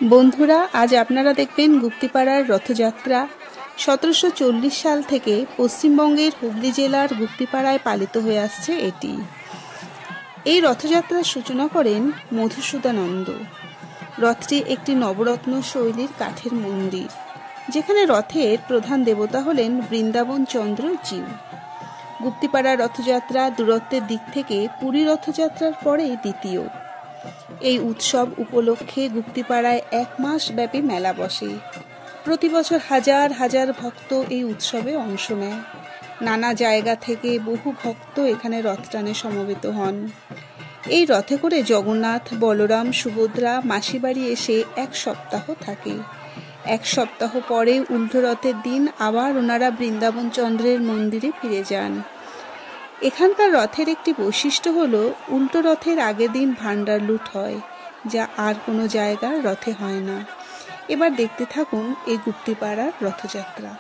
বন্ধুরা, আজ আপনারা দেখবেন গুপ্তিপাড়ার রথযাত্রা। 1740 সাল থেকে পশ্চিমবঙ্গের হুগলি জেলার গুপ্তিপাড়ায় পালিত হয়ে আসছে এটি। এই রথযাত্রার সূচনা করেন মধুসূদনানন্দ। রথটি একটি নবরত্ন শৈলীর কাঠের মন্দির, যেখানে রথের প্রধান দেবতা হলেন বৃন্দাবন চন্দ্র জীউ। গুপ্তিপাড়ার রথযাত্রা দূরত্বের দিক থেকে পুরী রথযাত্রার পরে দ্বিতীয়। এই উৎসব উপলক্ষে গুপ্তিপাড়ায় 1 মাস ব্যাপী মেলা বসে। প্রতি বছর হাজার হাজার ভক্ত এই উৎসবে অংশ নেয়। নানা জায়গা থেকে বহু ভক্ত এখানে রথটানে সমবেত হন। এই রথে করে জগন্নাথ, বলরাম, সুভদ্রা মাসিবাড়ি এসে 1 সপ্তাহ থাকে। 1 সপ্তাহ পরে উল্টো রথের দিন আবার ওনারা বৃন্দাবন চন্দ্রের মন্দিরে ফিরে যান। এখানকার রথের একটি বৈশিষ্ট্য হলো উল্টো রথের আগের দিন ভান্ডার লুট হয়, যা আর কোনো জায়গার রথে হয় না। এবার দেখতে থাকুন এই গুপ্তিপাড়ার রথযাত্রা।